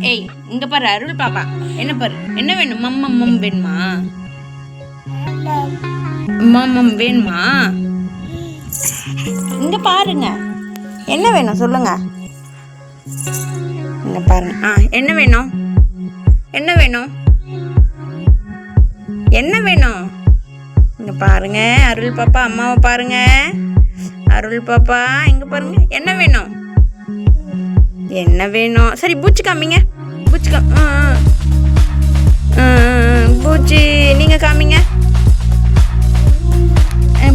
ஏய் இங்க பாரு அருள் பாப்பா, என்ன பாரு, என்ன வேணும்? மம்மம் வேணுமா? மம்மம் வேணுமா? இங்க பாருங்க, என்ன வேணும் சொல்லுங்க. இங்க பாருங்க. என்ன வேணும்? என்ன வேணும்? என்ன வேணும்? இங்க பாருங்க அருள் பாப்பா, அம்மாவை பாருங்க. அருள் பாப்பா இங்க பாருங்க, என்ன வேணும்? என்ன வேணும்? சரி பூச்சி காமிங்க. பூச்சி பூச்சி நீங்க காமிங்க.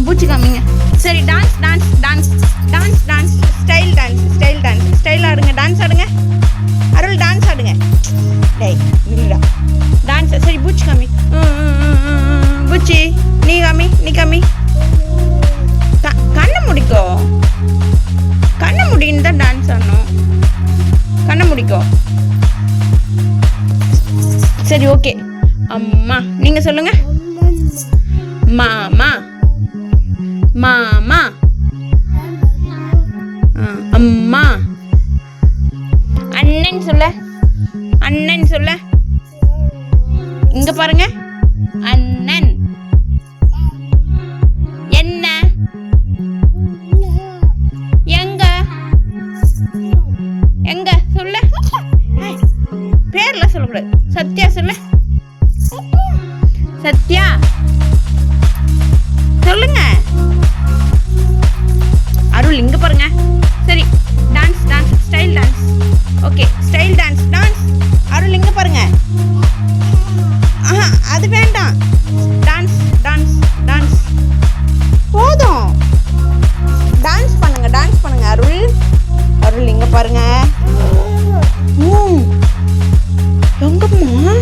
பூச்சி காமிங்க. சரி dance dance dance dance dance style dance style dance style ஆடுங்க. டான்ஸ் ஆடுங்க அருள், டான்ஸ் ஆடுங்க. டேய் இல்லடா டான்ஸ். சரி பூச்சி காமி. பூச்சி நீ காமி, நீ காமி. கண்ணை முடிக்கோ, கண்ணை முடின்னு தான் டான்ஸ் ஆடணும். கண்ணை முடிக்கோ. சரி ஓகே. அம்மா நீங்க சொல்லுங்க. மாமா மாமா. அம்மா. அண்ணன் சொல்ல, அண்ணன் சொல்ல. இங்க பாருங்க, அண்ணன். என்ன? எங்க? எங்க சொல்ல? பேர்ல சொல்லக்கூடாது. சத்யா சொல்ல. சத்யா சொல்லுங்க. அருள் இங்க பாருங்க. சரி dance dance style dance. Okay style dance dance. Arul இங்க பாருங்க. அது வேண்டாம். டான்ஸ் டான்ஸ் டான்ஸ் போதும். டான்ஸ் பண்ணுங்க, டான்ஸ் பண்ணுங்க அருள். அருள் இங்க பாருங்க. எங்கம்மா?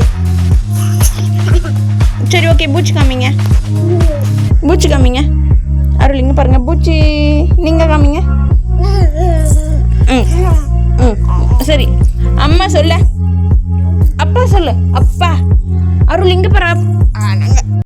சரி ஓகே பூச்சி காமிங்க. பூச்சி காமிங்க. அருள் இங்க பாருங்க. பூச்சி நீங்க காமிங்க. சரி அம்மா சொல்ல, அப்பா சொல்லு. அப்பா. அருள் இங்க பாரு. நாங்க